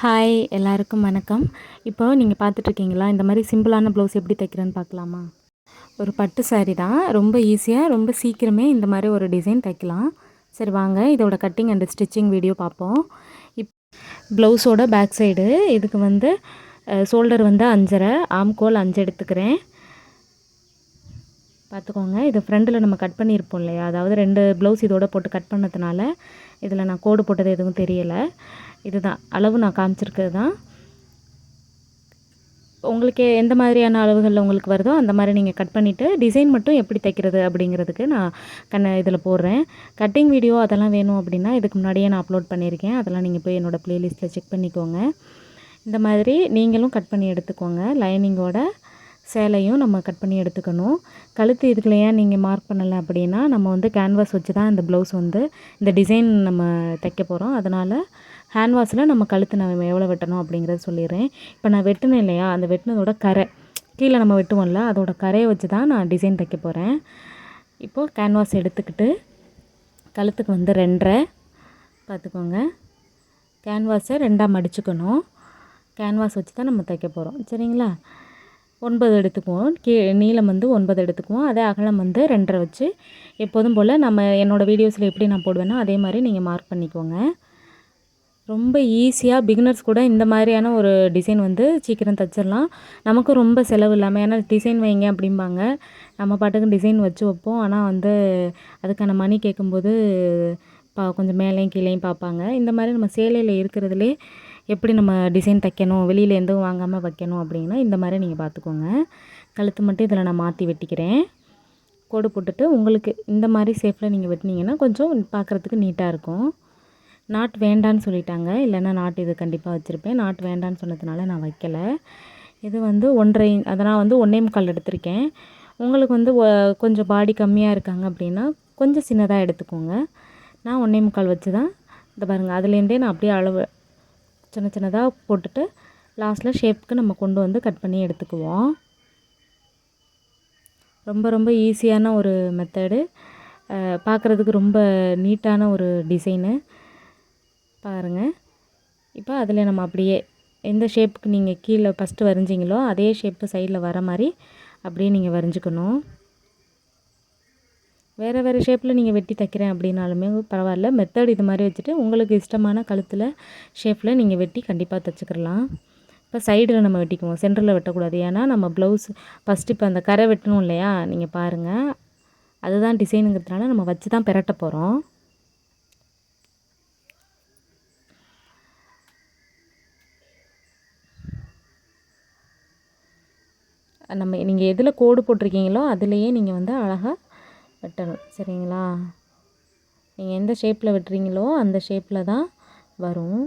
Hi எல்லாருக்கும் வணக்கம். இப்போ நீங்கள் பார்த்துட்ருக்கீங்களா, இந்த மாதிரி சிம்பிளான ப்ளவுஸ் எப்படி தைக்கிறேன்னு பார்க்கலாமா? ஒரு பட்டு சாரீ தான், ரொம்ப ஈஸியாக ரொம்ப சீக்கிரமே இந்த மாதிரி ஒரு டிசைன் தைக்கலாம். சரி வாங்க இதோட கட்டிங் அண்ட் ஸ்டிச்சிங் வீடியோ பார்ப்போம். ப்ளவுஸோட பேக் சைடு இதுக்கு வந்து ஷோல்டர் வந்து 5.5, ஆம்கோல் 5 எடுத்துக்கிறேன். பார்த்துக்கோங்க, இது ஃப்ரண்டில் நம்ம கட் பண்ணியிருப்போம் இல்லையா, அதாவது 2 ப்ளவுஸ் இதோட போட்டு கட் பண்ணதுனால இதில் நான் கோடு போட்டது எதுவும் தெரியலை. இதுதான் அளவு நான் காமிச்சிருக்கிறது தான். உங்களுக்கு எந்த மாதிரியான அளவுகளில் உங்களுக்கு வருதோ அந்த மாதிரி நீங்கள் கட் பண்ணிவிட்டு டிசைன் மட்டும் எப்படி தைக்கிறது அப்படிங்கிறதுக்கு நான் இதில் போடுறேன். கட்டிங் வீடியோ அதெல்லாம் வேணும் அப்படின்னா இதுக்கு முன்னாடியே நான் அப்லோட் பண்ணியிருக்கேன், அதெல்லாம் நீங்கள் போய் என்னோடய ப்ளேலிஸ்ட்டில் செக் பண்ணிக்கோங்க. இந்த மாதிரி நீங்களும் கட் பண்ணி எடுத்துக்கோங்க. லைனிங்கோட சேலையும் நம்ம கட் பண்ணி எடுத்துக்கணும். கழுத்து இதுக்குள்ள ஏன் நீங்கள் மார்க் பண்ணலை அப்படின்னா, நம்ம வந்து கேன்வாஸ் வச்சு தான் இந்த ப்ளவுஸ் வந்து இந்த டிசைன் நம்ம தைக்க போகிறோம். அதனால் ஹேண்ட்வாஸில் நம்ம கழுத்து நம்ம எவ்வளோ வெட்டணும் அப்படிங்கிறத சொல்லிடுறேன். இப்போ நான் வெட்டினேன் இல்லையா, அந்த வெட்டினதோட கரை கீழே நம்ம வெட்டுவோம்ல, அதோட கரையை வச்சு தான் நான் டிசைன் தைக்க போகிறேன். இப்போது கேன்வாஸ் எடுத்துக்கிட்டு கழுத்துக்கு வந்து 2.5 பார்த்துக்கோங்க. கேன்வாஸை 2ஆக மடிச்சுக்கணும். கேன்வாஸ் வச்சு தான் நம்ம தைக்க போகிறோம், சரிங்களா? 9 எடுத்துக்குவோம். நீளம் வந்து 9 எடுத்துக்குவோம். அதே அகலம் வந்து 2.5 வச்சு எப்போதும் போல் நம்ம என்னோடய வீடியோஸில் எப்படி நான் போடுவேன்னா அதே மாதிரி நீங்கள் மார்க் பண்ணிக்கோங்க. ரொம்ப ஈஸியாக பிகினர்ஸ் கூட இந்த மாதிரியான ஒரு டிசைன் வந்து சீக்கிரம் தைச்சிடலாம். நமக்கும் ரொம்ப செலவு இல்லாமல், ஏன்னா டிசைன் வைங்க அப்படிம்பாங்க, நம்ம பாட்டுக்கு டிசைன் வச்சு வைப்போம். ஆனால் வந்து அதுக்கான மணி கேட்கும்போது கொஞ்சம் மேலேயும் கீழேயும் பார்ப்பாங்க. இந்த மாதிரி நம்ம சேலையில் இருக்கிறதுலே எப்படி நம்ம டிசைன் தைக்கணும், வெளியில் எதுவும் வாங்காமல் வைக்கணும் அப்படின்னா இந்த மாதிரி நீங்கள் பார்த்துக்கோங்க. கழுத்து மட்டும் இதில் நான் மாற்றி வெட்டிக்கிறேன். கோடு போட்டுட்டு உங்களுக்கு இந்த மாதிரி ஷேப்பில் நீங்கள் வெட்டினீங்கன்னா கொஞ்சம் பார்க்குறதுக்கு நீட்டாக இருக்கும். நாட் வேண்டான்னு சொல்லிட்டாங்க, இல்லைன்னா நாட் இது கண்டிப்பாக வச்சுருப்பேன். நாட் வேண்டான்னு சொன்னதுனால நான் வைக்கலை. இது வந்து 1.5, அதனால் வந்து 1.25 எடுத்திருக்கேன். உங்களுக்கு வந்து கொஞ்சம் பாடி கம்மியாக இருக்காங்க அப்படின்னா கொஞ்சம் சின்னதாக எடுத்துக்கோங்க. நான் 1.25 வச்சு தான் இந்த பாருங்கள், அதுலேருந்தே நான் அப்படியே அளவு சின்ன சின்னதாக போட்டுட்டு லாஸ்ட்டில் ஷேப்புக்கு நம்ம கொண்டு வந்து கட் பண்ணி எடுத்துக்குவோம். ரொம்ப ரொம்ப ஈஸியான ஒரு மெத்தடு, பார்க்குறதுக்கு ரொம்ப நீட்டான ஒரு டிசைனு பாருங்கள். இப்போ அதில் நம்ம அப்படியே எந்த ஷேப்புக்கு நீங்கள் கீழே ஃபஸ்ட்டு வரைஞ்சிங்களோ அதே ஷேப்பு சைடில் வர மாதிரி அப்படியே நீங்கள் வரைஞ்சிக்கணும். வேறு ஷேப்பில் நீங்கள் வெட்டி தைக்கிறேன் அப்படின்னாலுமே பரவாயில்ல. மெத்தட் இது மாதிரி வச்சுட்டு உங்களுக்கு இஷ்டமான கழுத்தில் ஷேப்பில் நீங்கள் வெட்டி கண்டிப்பாக தைச்சிக்கிடலாம். இப்போ சைடில் நம்ம வெட்டிக்குவோம், சென்டரில் வெட்டக்கூடாது. ஏன்னா நம்ம ப்ளவுஸ் ஃபஸ்ட்டு இப்போ அந்த கரை வெட்டணும் இல்லையா, நீங்கள் பாருங்கள், அதுதான் டிசைனுங்கிறதுனால நம்ம வச்சு தான் பெரட்ட போகிறோம். நீங்கள் எதில் கோடு போட்டிருக்கீங்களோ அதுலேயே நீங்கள் வந்து அழகாக வெட்டணும், சரிங்களா? நீங்கள் எந்த ஷேப்பில் வெட்டுறீங்களோ அந்த ஷேப்பில் தான் வரும்.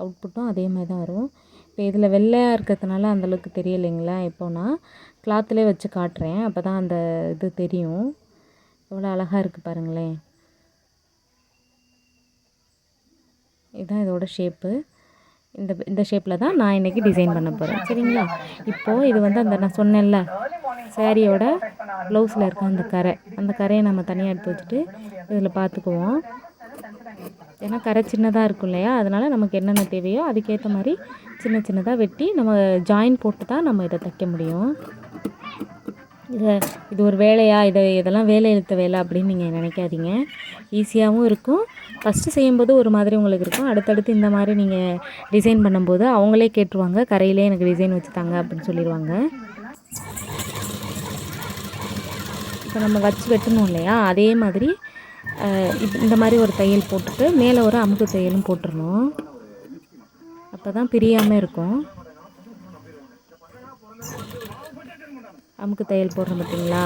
அவுட்புட்டும் அதே மாதிரி தான் வரும். இப்போ இதில் வெள்ளையாக இருக்கிறதுனால அந்தளவுக்கு தெரியலைங்களா. இப்போ நான் கிளாத்துலேயே வச்சு காட்டுறேன், அப்போ தான் அந்த இது தெரியும். எவ்வளோ அழகாக இருக்குது பாருங்களேன். இதுதான் இதோட ஷேப்பு. இந்த ஷேப்பில் தான் நான் இன்றைக்கி டிசைன் பண்ண போகிறேன், சரிங்களா? இப்போது இது வந்து அந்த நான் சொன்னேன்ல சாரியோட ப்ளவுஸில் இருக்க அந்த கரையை நம்ம தனியாக எடுத்து வச்சுட்டு இதில் பார்த்துக்குவோம். ஏன்னா கரை சின்னதாக இருக்கும் இல்லையா, அதனால் நமக்கு என்னென்ன தேவையோ அதுக்கேற்ற மாதிரி சின்ன சின்னதாக வெட்டி நம்ம ஜாயின் போட்டு தான் நம்ம இதை தைக்க முடியும். இது ஒரு வேலையா, இதெல்லாம் வேலை இழுத்த வேலை அப்படின்னு நீங்கள் நினைக்காதீங்க. ஈஸியாகவும் இருக்கும். ஃபஸ்ட்டு செய்யும்போது ஒரு மாதிரி உங்களுக்கு இருக்கும், அடுத்தடுத்து இந்த மாதிரி நீங்கள் டிசைன் பண்ணும்போது அவங்களே கேட்டுருவாங்க, கரையிலே எனக்கு டிசைன் வச்சு தாங்க அப்படின்னு சொல்லிடுவாங்க. இப்போ நம்ம வச்சு வெட்டணும் இல்லையா, அதே மாதிரி இந்த மாதிரி ஒரு தையல் போட்டுட்டு மேலே ஒரு அமுக்கு தையலும் போட்டுடணும். அப்போ தான் பிரியாமல் இருக்கும். அமுக்கு தையல் போடுறோம் பார்த்தீங்களா,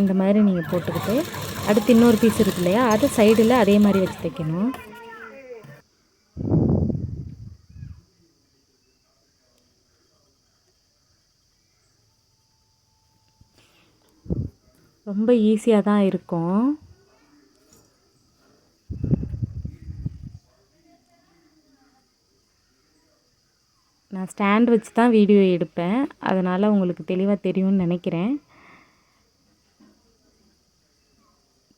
இந்த மாதிரி நீங்கள் போட்டுக்கிட்டு அடுத்து இன்னொரு பீஸ் இருக்கு இல்லையா, அது சைடில் அதே மாதிரி வச்சு தைக்கணும். ரொம்ப ஈஸியாக தான் இருக்கும். நான் ஸ்டாண்ட் வச்சு தான் வீடியோ எடுப்பேன், அதனால் உங்களுக்கு தெளிவாக தெரியும்னு நினைக்கிறேன்.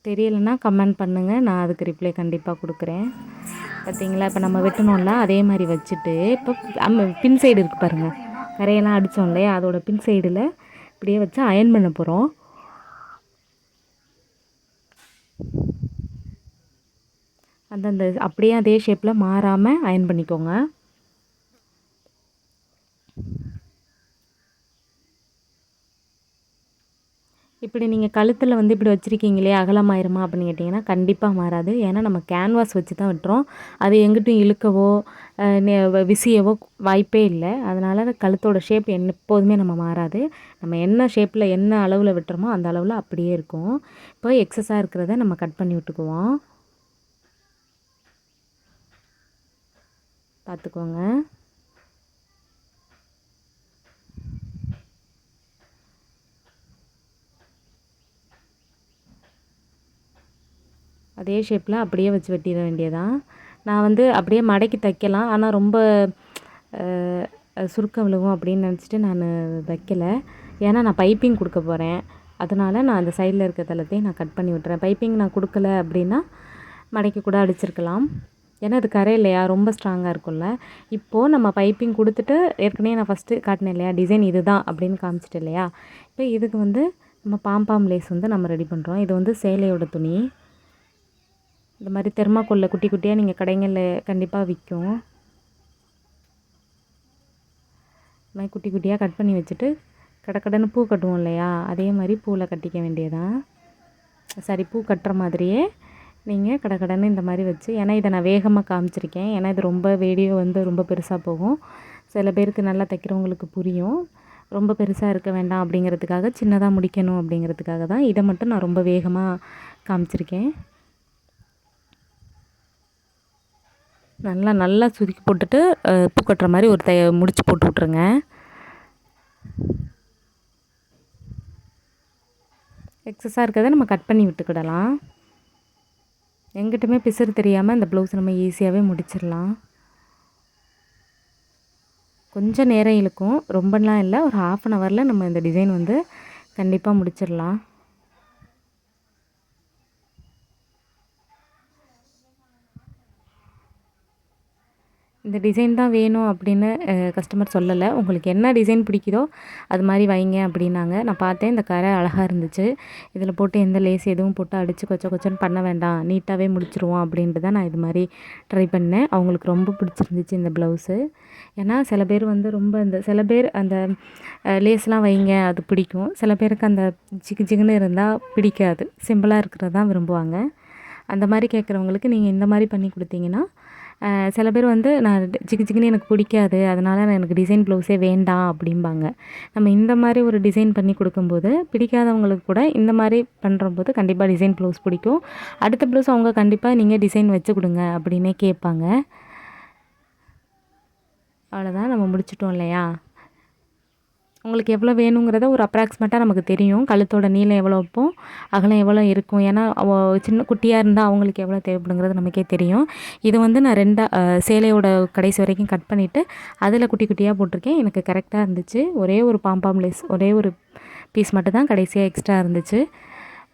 தெரியலைன்னா கமெண்ட் பண்ணுங்கள், நான் அதுக்கு ரிப்ளை கண்டிப்பாக கொடுக்குறேன். பார்த்தீங்களா? இப்போ நம்ம வெட்டணும்ல அதே மாதிரி வச்சுட்டு இப்போ பின் சைடு இருக்குது பாருங்கள், கரையெல்லாம் அடித்தோம் இல்லையா, அதோட பின் சைடில் இப்படியே வச்சு அயன் பண்ண போகிறோம். அந்தந்த அப்படியே அதே ஷேப்பில் மாறாமல் அயன் பண்ணிக்கோங்க. இப்படி நீங்கள் கழுத்தில் வந்து இப்படி வச்சுருக்கீங்களே அகலமாயிருமா அப்படின்னு கேட்டிங்கன்னா கண்டிப்பாக மாறாது. ஏன்னா நம்ம கேன்வாஸ் வச்சு தான் வெட்டுறோம். அது எங்கிட்டும் இழுக்கவோ விசியவோ வாய்ப்பே இல்லை. அதனால் கழுத்தோட ஷேப் எப்போதுமே நம்ம மாறாது. நம்ம என்ன ஷேப்பில் என்ன அளவில் வெட்டுறோமோ அந்த அளவில் அப்படியே இருக்கும். இப்போ எக்ஸஸாக இருக்கிறத நம்ம கட் பண்ணி விட்டுக்குவோம். பார்த்துக்கோங்க. அதே ஷேப்பில் அப்படியே வச்சு வெட்டிட வேண்டியதான். நான் வந்து அப்படியே மடக்கி தைக்கலாம், ஆனால் ரொம்ப சுருக்கம் விழுவும் அப்படின்னு நினச்சிட்டு நான் வைக்கலை. ஏன்னா நான் பைப்பிங் கொடுக்க போகிறேன். அதனால் நான் அந்த சைடில் இருக்க தளத்தையும் நான் கட் பண்ணி விட்டுறேன். பைப்பிங் நான் கொடுக்கல அப்படின்னா மடக்கி கூட அடிச்சிருக்கலாம். ஏன்னா அது கரை இல்லையா, ரொம்ப ஸ்ட்ராங்காக இருக்கும்ல. இப்போது நம்ம பைப்பிங் கொடுத்துட்டு ஏற்கனவே நான் ஃபஸ்ட்டு காட்டினேன் இல்லையா, டிசைன் இது தான் அப்படின்னு காமிச்சிட்டு இல்லையா, இப்போ இதுக்கு வந்து நம்ம பாம்பாம் லேஸ் வந்து நம்ம ரெடி பண்ணுறோம். இது வந்து சேலையோட துணி. இந்த மாதிரி தெர்மாக்கோலில் குட்டி குட்டியாக நீங்கள் கடைகளில் கண்டிப்பாக விற்கும். இந்த மாதிரி குட்டி குட்டியாக கட் பண்ணி வச்சுட்டு கடன்னு பூ கட்டுவோம் இல்லையா, அதே மாதிரி பூவில் கட்டிக்க வேண்டியதான். சரி, பூ கட்டுற மாதிரியே நீங்கள் கடன்னு இந்த மாதிரி வச்சு, ஏன்னா இதை நான் வேகமாக காமிச்சிருக்கேன். ஏன்னா இது ரொம்ப வீடியோ வந்து ரொம்ப பெருசாக போகும். சில பேருக்கு நல்லா தைக்கிறவங்களுக்கு புரியும். ரொம்ப பெருசாக இருக்க வேண்டாம் அப்படிங்கிறதுக்காக, சின்னதாக முடிக்கணும் அப்படிங்கிறதுக்காக தான் இதை மட்டும் நான் ரொம்ப வேகமாக காமிச்சிருக்கேன். நல்லா சுருக்கி போட்டுட்டு பூ கட்டுற மாதிரி ஒரு முடிச்சு போட்டு விட்ருங்க. எக்ஸஸாக இருக்கிறத நம்ம கட் பண்ணி விட்டுக்கிடலாம். எங்கிட்டுமே பிசுறு தெரியாமல் இந்த ப்ளவுஸ் நம்ம ஈஸியாகவே முடிச்சிடலாம். கொஞ்சம் நேரம் இழுக்கும், ரொம்பலாம் இல்லை. ஒரு 1/2 ஹவரில் நம்ம இந்த டிசைன் வந்து கண்டிப்பாக முடிச்சிடலாம். இந்த டிசைன் தான் வேணும் அப்படின்னு கஸ்டமர் சொல்லலை. உங்களுக்கு என்ன டிசைன் பிடிக்குதோ அது மாதிரி வைங்க அப்படின்னாங்க. நான் பார்த்தேன், இந்த கரை அழகாக இருந்துச்சு. இதில் போட்டு எந்த லேஸ் எதுவும் போட்டு அடித்து கொச்சன்னு பண்ண வேண்டாம், நீட்டாகவே முடிச்சிருவோம் அப்படின்ட்டு தான் நான் இது மாதிரி ட்ரை பண்ணேன். அவங்களுக்கு ரொம்ப பிடிச்சிருந்துச்சு இந்த ப்ளவுஸு. ஏன்னா சில பேர் வந்து ரொம்ப சில பேர் அந்த லேஸ்லாம் வைங்க அது பிடிக்கும். சில பேருக்கு அந்த ஜிகுன்னு இருந்தால் பிடிக்காது, சிம்பிளாக இருக்கிறது தான் விரும்புவாங்க. அந்த மாதிரி கேட்குறவங்களுக்கு நீங்கள் இந்த மாதிரி பண்ணி கொடுத்தீங்கன்னா, சில பேர் வந்து நான் ஜிகுன்னு எனக்கு பிடிக்காது, அதனால் எனக்கு டிசைன் ப்ளவுஸே வேண்டாம் அப்படிம்பாங்க. நம்ம இந்த மாதிரி ஒரு டிசைன் பண்ணி கொடுக்கும்போது பிடிக்காதவங்களுக்கு கூட இந்த மாதிரி பண்ணுறம்போது கண்டிப்பாக டிசைன் ப்ளவுஸ் பிடிக்கும். அடுத்த ப்ளவுஸ் அவங்க கண்டிப்பாக நீங்கள் டிசைன் வச்சு கொடுங்க அப்படின்னே கேட்பாங்க. அவ்வளோதான், நம்ம முடிச்சிட்டோம் இல்லையா. உங்களுக்கு எவ்வளோ வேணுங்கிறத ஒரு அப்ராக்சிமேட்டாக நமக்கு தெரியும். கழுத்தோட நீளம் எவ்வளோ வைப்போம், அகலம் எவ்வளோ இருக்கும். ஏன்னா சின்ன குட்டியாக இருந்தால் அவங்களுக்கு எவ்வளோ தேவைப்படுங்கிறது நமக்கே தெரியும். இது வந்து நான் சேலையோட கடைசி வரைக்கும் கட் பண்ணிவிட்டு அதில் குட்டி குட்டியாக போட்டிருக்கேன். எனக்கு கரெக்டாக இருந்துச்சு. ஒரே ஒரு பாம்பாம் லேஸ், ஒரே ஒரு பீஸ் மட்டும் தான் கடைசியாக எக்ஸ்ட்ரா இருந்துச்சு.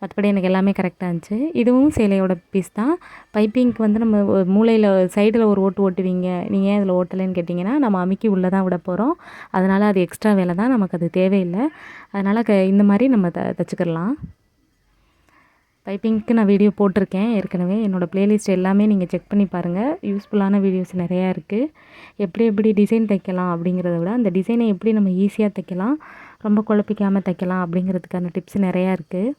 மற்றபடி எனக்கு எல்லாமே கரெக்டாக இருந்துச்சு. இதுவும் சேலையோட பீஸ் தான். பைப்பிங்க்கு வந்து நம்ம மூலையில் சைடில் ஒரு ஓட்டு ஓட்டுவீங்க, நீங்கள் ஏன் இதில் ஓட்டலைன்னு கேட்டிங்கன்னா, நம்ம அமுக்கி உள்ளே தான் விட போகிறோம். அதனால் அது எக்ஸ்ட்ரா வேலை தான், நமக்கு அது தேவையில்லை. அதனால் இந்த மாதிரி நம்ம தைச்சிக்கிடலாம். பைப்பிங்க்கு நான் வீடியோ போட்டிருக்கேன் ஏற்கனவே. என்னோடய ப்ளேலிஸ்ட் எல்லாமே நீங்கள் செக் பண்ணி பாருங்கள். யூஸ்ஃபுல்லான வீடியோஸ் நிறையா இருக்குது. எப்படி டிசைன் தைக்கலாம் அப்படிங்கிறத விட அந்த டிசைனை எப்படி நம்ம ஈஸியாக தைக்கலாம், ரொம்ப குழப்பிக்காமல் தைக்கலாம் அப்படிங்கிறதுக்கான டிப்ஸ் நிறையா இருக்குது.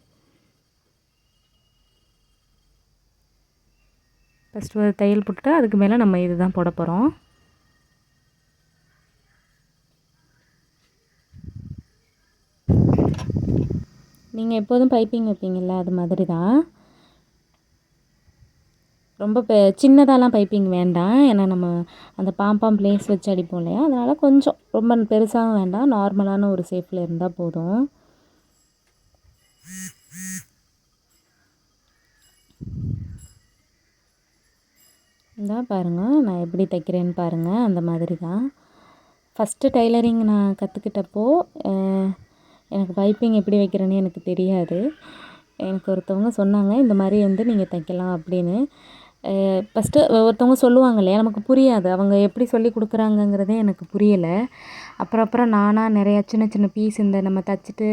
ஃபஸ்ட்டு ஒரு தையல் போட்டுட்டு அதுக்கு மேலே நம்ம இது தான் போட போகிறோம். நீங்கள் எப்போதும் பைப்பிங் வைப்பீங்கள்ல, அது மாதிரி தான். ரொம்ப சின்னதாலாம் பைப்பிங் வேண்டாம். ஏன்னா நம்ம அந்த பாம்பாம் லேஸ் வச்சு அடிப்போம் இல்லையா, அதனால் கொஞ்சம் ரொம்ப பெருசாகவும் வேண்டாம், நார்மலான ஒரு ஷேப்பில் இருந்தால் போதும். இந்தா பாருங்கள், நான் எப்படி தைக்கிறேன்னு பாருங்கள். அந்த மாதிரி தான் ஃபஸ்ட்டு டைலரிங் நான் கற்றுக்கிட்டப்போ எனக்கு பைப்பிங் எப்படி வைக்கிறேன்னு எனக்கு தெரியாது. எனக்கு ஒருத்தவங்க சொன்னாங்க, இந்த மாதிரி வந்து நீங்கள் தைக்கலாம் அப்படின்னு. ஃபஸ்ட்டு ஒருத்தவங்க சொல்லுவாங்க இல்லையா, நமக்கு புரியாது. அவங்க எப்படி சொல்லிக் குடுக்குறாங்கங்கிறதே எனக்கு புரியலை. அப்புறம் நானாக நிறையா சின்ன சின்ன பீஸ் இந்த நம்ம தச்சுட்டு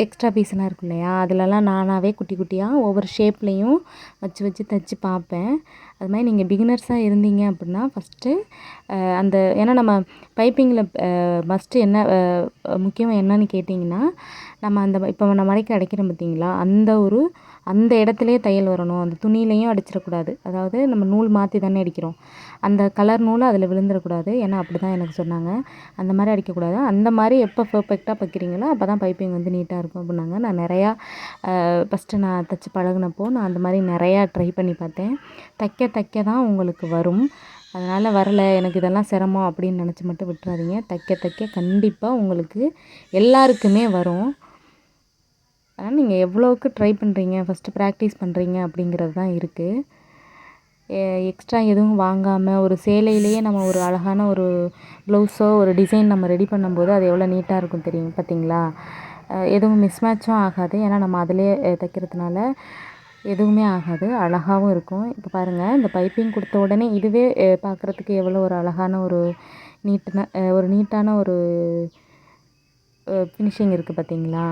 எக்ஸ்ட்ரா பீஸ்லாம் இருக்கும் இல்லையா, அதிலலாம் நானாகவே குட்டி குட்டியாக ஒவ்வொரு ஷேப்லேயும் வச்சு வச்சு தச்சு பார்ப்பேன். அது மாதிரி நீங்கள் பிகினர்ஸாக இருந்தீங்க அப்படின்னா ஃபஸ்ட்டு அந்த ஏன்னா நம்ம பைப்பிங்கில் மஸ்ட்டு என்ன முக்கியம் என்னன்னு கேட்டிங்கன்னா, நம்ம அந்த இப்போ நம்ம மடக்கி அடிக்கிறோம் பார்த்தீங்களா, அந்த இடத்துலையே தையல் வரணும். அந்த துணியிலையும் அடிச்சிடக்கூடாது. அதாவது நம்ம நூல் மாற்றி தானே அடிக்கிறோம். அந்த கலர் நூல் அதில் விழுந்துடக்கூடாது. ஏன்னா அப்படி தான் எனக்கு சொன்னாங்க. அந்த மாதிரி அடிக்கக்கூடாது. அந்த மாதிரி எப்போ பெர்ஃபெக்டாக தைக்கிறீங்களோ அப்போ தான் பைப்பிங் வந்து நீட்டாக இருக்கும் அப்படின்னாங்க. நான் நிறையா ஃபஸ்ட்டு நான் தைச்சி பழகுனப்போ நான் அந்த மாதிரி நிறையா ட்ரை பண்ணி பார்த்தேன். தைக்க தான் உங்களுக்கு வரும். அதனால் வரல எனக்கு இதெல்லாம் சிரமம் அப்படின்னு நினச்சி மட்டும் விட்டுறாதீங்க. தைக்க கண்டிப்பாக உங்களுக்கு எல்லாருக்குமே வரும். ஆனால் நீங்கள் எவ்வளோவுக்கு ட்ரை பண்ணுறீங்க, ஃபஸ்ட்டு ப்ராக்டிஸ் பண்ணுறீங்க அப்படிங்கிறது தான் இருக்குது. எக்ஸ்ட்ரா எதுவும் வாங்காமல் ஒரு சேலையிலேயே நம்ம ஒரு அழகான ஒரு ப்ளவுஸோ ஒரு டிசைன் நம்ம ரெடி பண்ணும்போது அது எவ்வளோ நீட்டாக இருக்கும் தெரியும் பார்த்தீங்களா. எதுவும் மிஸ்மேட்சும் ஆகாது. ஏன்னா நம்ம அதிலே தைக்கிறதுனால எதுவுமே ஆகாது, அழகாகவும் இருக்கும். இப்போ பாருங்கள், இந்த பைப்பிங் கொடுத்த உடனே இதுவே பார்க்குறதுக்கு எவ்வளோ ஒரு அழகான ஒரு நீட்டான ஒரு ஃபினிஷிங் இருக்குது பார்த்தீங்களா.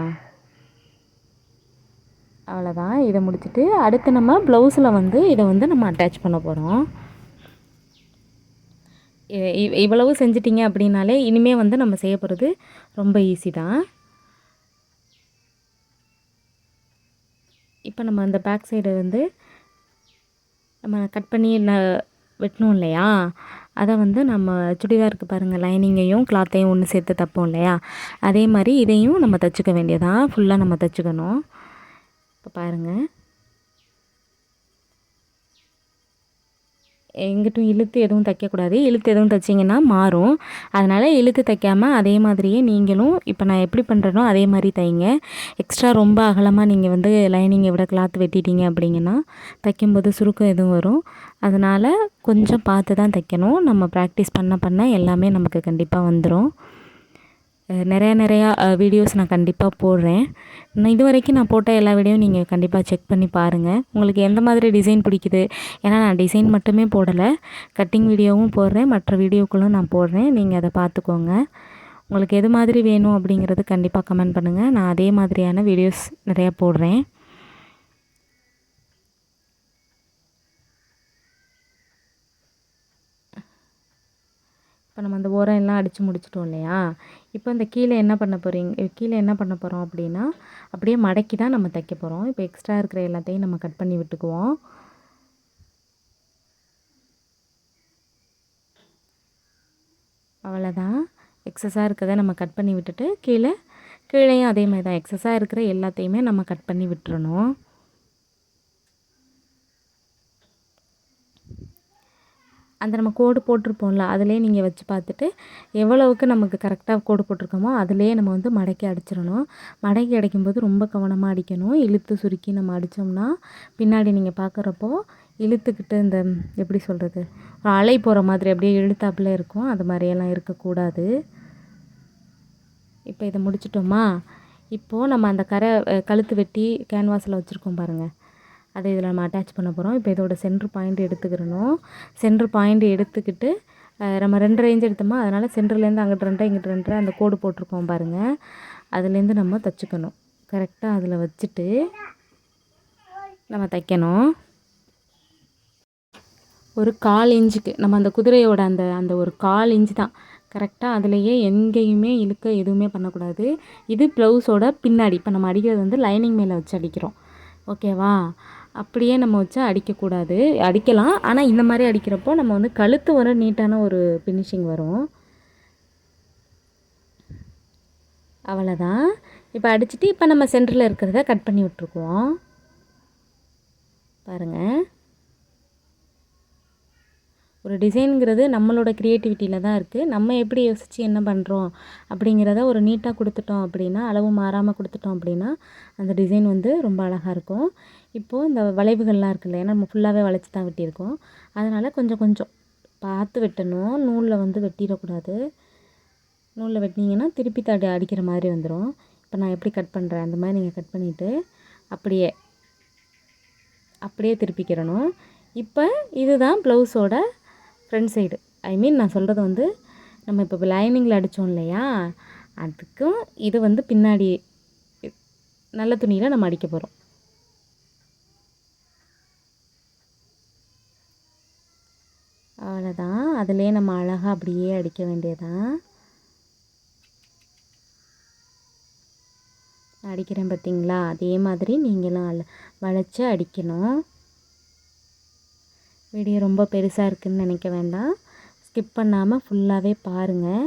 அவ்வளோதான். இதை முடிச்சுட்டு அடுத்து நம்ம ப்ளவுஸில் வந்து இதை வந்து நம்ம அட்டாச் பண்ண போகிறோம். இவ்வளவு செஞ்சிட்டிங்க அப்படின்னாலே இனிமேல் வந்து நம்ம செய்ய போகிறது ரொம்ப ஈஸி தான். இப்போ நம்ம அந்த பேக் சைடை வந்து நம்ம கட் பண்ணி வெட்டணும் இல்லையா, அதை வந்து நம்ம சுடிதாருக்கு பாருங்கள் லைனிங்கையும் கிளாத்தையும் ஒன்று சேர்த்து தைப்போம் இல்லையா, அதே மாதிரி இதையும் நம்ம தைச்சிக்க வேண்டியதான். ஃபுல்லாக நம்ம தைச்சிக்கணும். இப்போ பாருங்கள், எங்கிட்டும் இழுத்து எதுவும் தைக்கக்கூடாது. இழுத்து எதுவும் தைச்சிங்கன்னா மாறும். அதனால் இழுத்து தைக்காமல் அதே மாதிரியே நீங்களும் இப்போ நான் எப்படி பண்ணுறேனோ அதே மாதிரி தைங்க. எக்ஸ்ட்ரா ரொம்ப அகலமாக நீங்கள் வந்து லைனிங்கை விட கிளாத் வெட்டிட்டீங்க அப்படிங்கன்னா தைக்கும்போது சுருக்கம் எதுவும் வரும். அதனால் கொஞ்சம் பார்த்து தான் தைக்கணும். நம்ம ப்ராக்டிஸ் பண்ண எல்லாமே நமக்கு கண்டிப்பாக வந்துடும். நிறையா வீடியோஸ் நான் கண்டிப்பாக போடுறேன். இது வரைக்கும் நான் போட்ட எல்லா வீடியோவும் நீங்கள் கண்டிப்பாக செக் பண்ணி பாருங்கள். உங்களுக்கு எந்த மாதிரி டிசைன் பிடிக்குது, ஏன்னா நான் டிசைன் மட்டுமே போடலை, கட்டிங் வீடியோவும் போடுறேன், மற்ற வீடியோக்களும் நான் போடுறேன். நீங்கள் அதை பார்த்துக்கோங்க. உங்களுக்கு எது மாதிரி வேணும் அப்படிங்கிறது கண்டிப்பாக கமெண்ட் பண்ணுங்கள். நான் அதே மாதிரியான வீடியோஸ் நிறையா போடுறேன். இப்போ நம்ம அந்த ஓரம் எல்லாம் அடித்து முடிச்சிட்டோம் இல்லையா, இப்போ இந்த கீழே என்ன பண்ண போகிறோம் அப்படின்னா அப்படியே மடக்கி தான் நம்ம தைக்க போகிறோம். இப்போ எக்ஸ்ட்ரா இருக்கிற எல்லாத்தையும் நம்ம கட் பண்ணி விட்டுக்குவோம். அவ்வளோதான். எக்ஸஸாக இருக்கிறத நம்ம கட் பண்ணி விட்டுட்டு கீழேயும் அதே மாதிரி தான் எக்ஸஸாக இருக்கிற எல்லாத்தையுமே நம்ம கட் பண்ணி விட்டுறணும். அந்த நம்ம கோடு போட்டிருப்போம்ல, அதிலே நீங்கள் வச்சு பார்த்துட்டு எவ்வளவுக்கு நமக்கு கரெக்டாக கோடு போட்டிருக்கோமோ அதிலே நம்ம வந்து மடக்கி அடிச்சிடணும். மடக்கி அடிக்கும்போது ரொம்ப கவனமாக அடிக்கணும். இழுத்து சுருக்கி நம்ம அடித்தோம்னா பின்னாடி நீங்கள் பார்க்குறப்போ இழுத்துக்கிட்டு இந்த எப்படி சொல்கிறது, ஒரு அலை போகிற மாதிரி அப்படியே இழுத்தாப்புல இருக்கும். அது மாதிரியெல்லாம் இருக்கக்கூடாது. இப்போ இதை முடிச்சிட்டோமா, இப்போது நம்ம அந்த கழுத்து வெட்டி கேன்வாஸில் வச்சுருக்கோம் பாருங்கள், அதை இதில் நம்ம அட்டாச் பண்ண போகிறோம். இப்போ இதோட சென்ட்ரு பாயிண்ட் எடுத்துக்கிறணும். சென்ட்ரு பாயிண்ட் எடுத்துக்கிட்டு நம்ம 2 இன்ச் எடுத்தோமா, அதனால் சென்டர்லேருந்து அங்கிட்டு 2 இங்கிட்டு 2 அந்த கோடு போட்டிருக்கோம் பாருங்கள், அதுலேருந்து நம்ம தைச்சிக்கணும். கரெக்டாக அதில் வச்சுட்டு நம்ம தைக்கணும். ஒரு 1/4 இன்ச்சுக்கு நம்ம அந்த குதிரையோட அந்த ஒரு 1/4 இன்ச்சு தான் கரெக்டாக. அதுலேயே எங்கேயுமே இழுக்க எதுவுமே பண்ணக்கூடாது. இது ப்ளவுஸோட பின்னாடி. இப்போ நம்ம அடிக்கிறது வந்து லைனிங் மேலே வச்சு அடிக்கிறோம், ஓகேவா. அப்படியே நம்ம வச்சு அடிக்கக்கூடாது. அடிக்கலாம், ஆனால் இந்த மாதிரி அடிக்கிறப்போ நம்ம வந்து கழுத்து வர நீட்டான ஒரு ஃபினிஷிங் வரும். அவ்வளோதான். இப்போ அடிச்சுட்டு இப்போ நம்ம சென்டரில் இருக்கிறத கட் பண்ணி விட்ருக்குவோம் பாருங்கள். ஒரு டிசைனுங்கிறது நம்மளோட க்ரியேட்டிவிட்டியில் தான் இருக்குது. நம்ம எப்படி யோசித்து என்ன பண்ணுறோம் அப்படிங்கிறத ஒரு நீட்டாக கொடுத்துட்டோம் அப்படின்னா, அளவு மாறாமல் கொடுத்துட்டோம் அப்படின்னா அந்த டிசைன் வந்து ரொம்ப அழகாக இருக்கும். இப்போது இந்த வளைவுகள்லாம் இருக்குல்ல, ஏன்னா நம்ம ஃபுல்லாகவே வளைச்சி தான் வெட்டியிருக்கோம், அதனால் கொஞ்சம் கொஞ்சம் பார்த்து வெட்டணும். நூலில் வந்து வெட்டிடக்கூடாது. நூலில் வெட்டினீங்கன்னா திருப்பி அடிக்கிற மாதிரி வந்துடும். இப்போ நான் எப்படி கட் பண்ணுறேன் அந்த மாதிரி நீங்கள் கட் பண்ணிவிட்டு அப்படியே திருப்பிக்கிறணும். இப்போ இதுதான் ப்ளவுஸோட ஃப்ரண்ட் சைடு. ஐ மீன் நான் சொல்கிறது வந்து நம்ம இப்போ லைனிங்கில் அடித்தோம் இல்லையா, அதுக்கும் இது வந்து பின்னாடி நல்ல துணியில் நம்ம அடிக்க போகிறோம். அவ்வளோதான். அதிலே நம்ம அழகாக அப்படியே அடிக்க வேண்டியதான். அடிக்கிறேன் பார்த்தீங்களா, அதே மாதிரி நீங்களும் வளைச்சி அடிக்கணும். வீடியோ ரொம்ப பெருசாக இருக்குதுன்னு நினைக்க வேண்டாம், ஸ்கிப் பண்ணாமல் ஃபுல்லாகவே பாருங்கள்.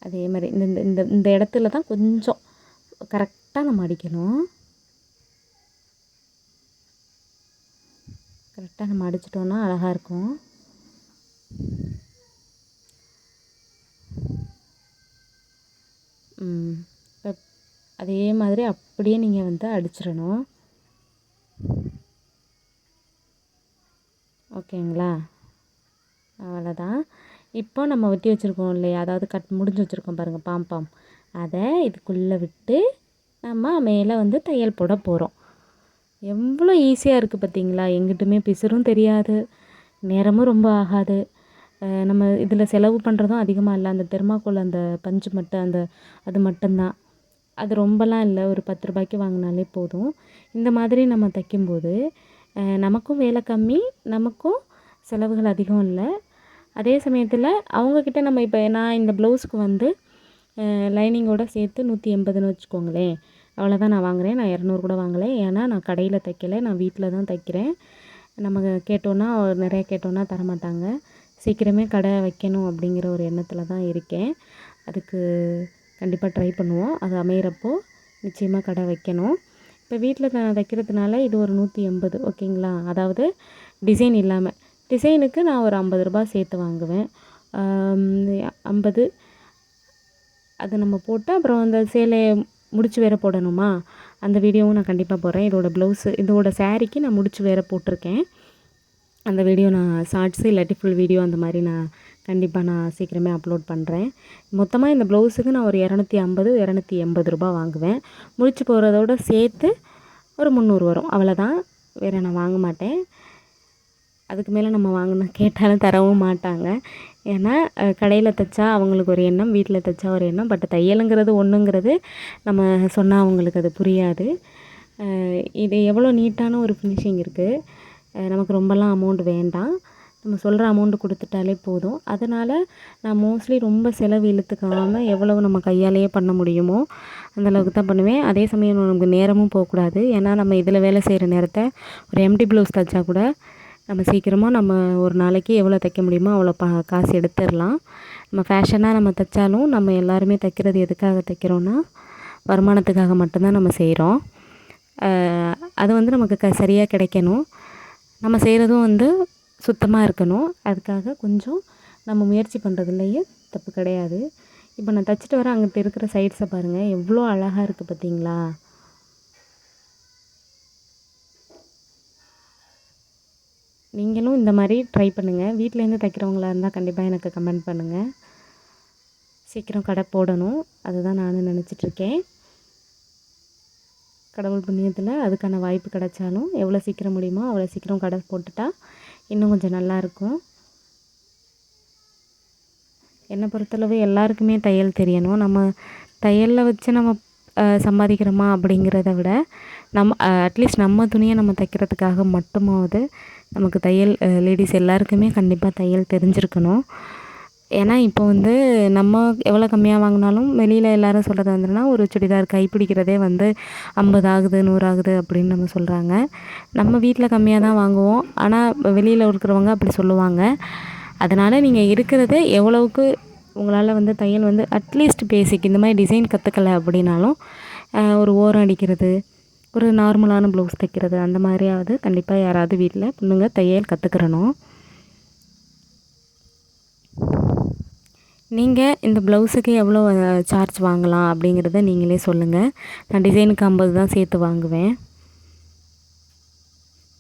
அதே மாதிரி இந்த இந்த இந்த இடத்துல தான் கொஞ்சம் கரெக்டாக நம்ம அடிக்கணும். கரெக்டாக நம்ம அடிச்சிட்டோன்னா அழகாக இருக்கும். அதே மாதிரி அப்படியே நீங்கள் வந்து அடிச்சிடணும். ஓகேங்களா? அவ்வளோதான். இப்போ நம்ம வெட்டி வச்சுருக்கோம் இல்லையா, அதாவது முடிஞ்சு வச்சுருக்கோம் பாருங்கள் பாம், அதை இதுக்குள்ளே விட்டு நம்ம மேலே வந்து தையல் போட போகிறோம். எவ்வளோ ஈஸியாக இருக்குது பார்த்தீங்களா? எங்கிட்டுமே பிசுறும் தெரியாது, நேரமும் ரொம்ப ஆகாது. நம்ம இதில் செலவு பண்ணுறதும் அதிகமாக இல்லை. அந்த தெர்மாக்கோல் அந்த பஞ்சு மட்டும் அது மட்டும்தான். அது ரொம்பலாம் இல்லை, ஒரு 10 ரூபாய்க்கு வாங்கினாலே போதும். இந்த மாதிரி நம்ம தைக்கும்போது நமக்கும் வேலை கம்மி, நமக்கும் செலவுகள் அதிகம் இல்லை. அதே சமயத்தில் அவங்கக்கிட்ட நம்ம இப்போ நான் இந்த ப்ளவுஸுக்கு வந்து லைனிங்கோடு சேர்த்து 180ன்னு வச்சுக்கோங்களேன், அவ்வளோதான் நான் வாங்குகிறேன். நான் 200 கூட வாங்கலை, ஏன்னா நான் கடையில் தைக்கலை, நான் வீட்டில் தான் தைக்கிறேன். நம்ம கேட்டோன்னா நிறைய கேட்டோன்னா தரமாட்டாங்க. சீக்கிரமே கடை வைக்கணும் அப்படிங்கிற ஒரு எண்ணத்தில் தான் இருக்கேன். அதுக்கு கண்டிப்பாக ட்ரை பண்ணுவோம். அது அமையிறப்போ நிச்சயமாக கடை வைக்கணும். இப்போ வீட்டில் நான் தைக்கிறதுனால இது ஒரு 180, ஓகேங்களா? அதாவது டிசைன் இல்லாமல். டிசைனுக்கு நான் ஒரு 50 ரூபாய் சேர்த்து வாங்குவேன். 50 அது நம்ம போட்டு அப்புறம் அந்த சேலையை முடிச்சு வேறு போடணுமா, அந்த வீடியோவும் நான் கண்டிப்பாக போடுறேன். இதோட சாரீக்கு நான் முடிச்சு வேறு போட்டிருக்கேன். அந்த வீடியோ நான் ஷார்ட்ஸு இல்லாட்டி ஃபுல் வீடியோ அந்த மாதிரி நான் கண்டிப்பாக சீக்கிரமே அப்லோட் பண்ணுறேன். மொத்தமாக இந்த ப்ளவுஸுக்கு நான் ஒரு 250 280 ரூபாய் வாங்குவேன். முடிச்சு போகிறதோட சேர்த்து ஒரு 300 வரும், அவ்வளோதான். வேறு நான் வாங்க மாட்டேன். அதுக்கு மேலே நம்ம வாங்கணும் கேட்டாலும் தரவும் மாட்டாங்க. ஏன்னா கடையில் தைச்சா அவங்களுக்கு ஒரு எண்ணம், வீட்டில் தைச்சா ஒரு எண்ணம். பட் தையலுங்கிறது ஒன்றுங்கிறது நம்ம சொன்னால் அவங்களுக்கு அது புரியாது. இது எவ்வளோ நீட்டான ஒரு ஃபினிஷிங் இருக்குது. நமக்கு ரொம்பலாம் அமௌண்ட் வேண்டாம், நம்ம சொல்கிற அமௌண்ட்டு கொடுத்துட்டாலே போதும். அதனால் நான் மோஸ்ட்லி ரொம்ப செலவு இழுத்துக்காமல் எவ்வளவு நம்ம கையாலேயே பண்ண முடியுமோ அந்தளவுக்கு தான் பண்ணுவேன். அதே சமயம் நமக்கு நேரமும் போகக்கூடாது. ஏன்னா நம்ம இதில் வேலை செய்கிற நேரத்தை ஒரு எம்டி ப்ளவுஸ் தைச்சா கூட நம்ம சீக்கிரமாக நம்ம ஒரு நாளைக்கு எவ்வளோ தைக்க முடியுமோ அவ்வளோ காசு எடுத்துடலாம். நம்ம ஃபேஷனாக நம்ம தைச்சாலும் நம்ம எல்லாருமே தைக்கிறது எதுக்காக தைக்கிறோன்னா வருமானத்துக்காக மட்டும்தான் நம்ம செய்கிறோம். அது வந்து நமக்கு சரியாக கிடைக்கணும். நம்ம செய்கிறதும் வந்து சுத்தமாக இருக்கணும். அதுக்காக கொஞ்சம் நம்ம முயற்சி பண்ணுறதுலையே தப்பு கிடையாது. இப்போ நான் தைச்சிட்டு வர அங்கிட்ட இருக்கிற சைட்ஸை பாருங்கள், எவ்வளோ அழகாக இருக்குது பார்த்தீங்களா? நீங்களும் இந்த மாதிரி ட்ரை பண்ணுங்கள். வீட்டிலேருந்து தைக்கிறவங்களா இருந்தால் கண்டிப்பாக எனக்கு கமெண்ட் பண்ணுங்கள். சீக்கிரம் கடை போடணும், அதுதான் நானும் நினச்சிட்ருக்கேன். கடவுள் புண்ணியத்தில் அதுக்கான வாய்ப்பு கிடைச்சாலும் எவ்வளோ சீக்கிரம் முடியுமோ அவ்வளோ சீக்கிரம் கடை போட்டுட்டா இன்னும் கொஞ்சம் நல்லாயிருக்கும். என்னை பொறுத்தளவு எல்லாருக்குமே தையல் தெரியணும். நம்ம தையலில் வச்சு நம்ம சம்பாதிக்கிறோமா அப்படிங்கிறத விட நம்ம அட்லீஸ்ட் நம்ம துணியை நம்ம தைக்கிறதுக்காக மட்டுமாவது நமக்கு தையல் லேடிஸ் எல்லாருக்குமே கண்டிப்பாக தையல் தெரிஞ்சிருக்கணும். ஏன்னா இப்போ வந்து நம்ம எவ்வளோ கம்மியாக வாங்கினாலும் வெளியில் எல்லோரும் சொல்கிறது வந்துன்னா ஒரு சுடிதார் கைப்பிடிக்கிறதே வந்து 50 ஆகுது 100 ஆகுது அப்படின்னு நம்ம சொல்கிறாங்க. நம்ம வீட்டில் கம்மியாக தான் வாங்குவோம், ஆனால் வெளியில் இருக்கிறவங்க அப்படி சொல்லுவாங்க. அதனால் நீங்கள் இருக்கிறத எவ்வளவுக்கு உங்களால் வந்து தையல் வந்து அட்லீஸ்ட் பேசிக் இந்த மாதிரி டிசைன் கற்றுக்கலை அப்படின்னாலும் ஒரு ஓரம் அடிக்கிறது, ஒரு நார்மலான ப்ளவுஸ் தைக்கிறது, அந்த மாதிரியாவது கண்டிப்பாக யாராவது வீட்டில் பொண்ணுங்க தையல் கற்றுக்கிறணும். நீங்கள் இந்த ப்ளவுஸுக்கு எவ்வளோ சார்ஜ் வாங்கலாம் அப்படிங்கிறத நீங்களே சொல்லுங்கள். நான் டிசைனுக்கு 50 தான் சேர்த்து வாங்குவேன்.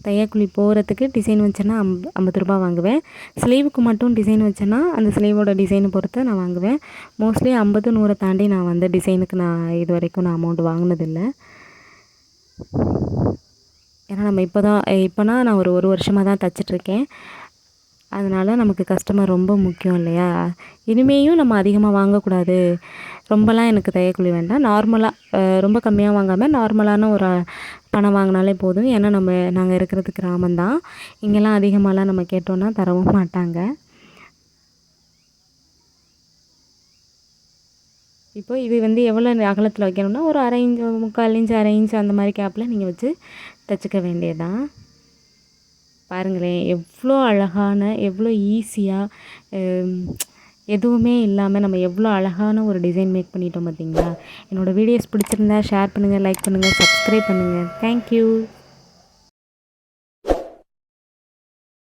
தையக்கூலி போகிறதுக்கு டிசைன் வச்சேன்னா 50 ரூபா வாங்குவேன். ஸ்லீவுக்கு மட்டும் டிசைன் வச்சேன்னா அந்த ஸ்லீவோட டிசைனை பொறுத்து நான் வாங்குவேன். மோஸ்ட்லி 50, 100 தாண்டி நான் வந்து டிசைனுக்கு நான் இது வரைக்கும் நான் அமௌண்ட் வாங்கினதில்லை. ஏன்னா நம்ம இப்போனா நான் ஒரு வருஷமாக தான் தைச்சிட்ருக்கேன். அதனால் நமக்கு கஸ்டமர் ரொம்ப முக்கியம் இல்லையா? இனிமேயும் நம்ம அதிகமாக வாங்கக்கூடாது. ரொம்பலாம் எனக்கு தையக்கூலி வேண்டாம். நார்மலாக ரொம்ப கம்மியாக வாங்காமல் நார்மலான ஒரு பணம் வாங்கினாலே போதும். ஏன்னா நாங்கள் இருக்கிறது கிராமம்தான். இங்கெல்லாம் அதிகமாகலாம் நம்ம கேட்டோன்னா தரவும் மாட்டாங்க. இப்போ இது வந்து எவ்வளோ அகலத்தில் வைக்கணும்னா ஒரு 1/2 இன்ச், 3/4 இன்ச், 1/2 இன்ச் அந்த மாதிரி கேப்பில் நீங்கள் வச்சு தைச்சிக்க வேண்டியதுதான். பாருங்களேன் எவ்வளோ அழகான, எவ்வளோ ஈஸியாக, எதுவுமே இல்லாமல் நம்ம எவ்வளோ அழகான ஒரு டிசைன் மேக் பண்ணிட்டோம் பார்த்தீங்களா? என்னோடய வீடியோஸ் பிடிச்சிருந்தா ஷேர் பண்ணுங்கள், லைக் பண்ணுங்கள், சப்ஸ்கிரைப் பண்ணுங்கள். தேங்க்யூ.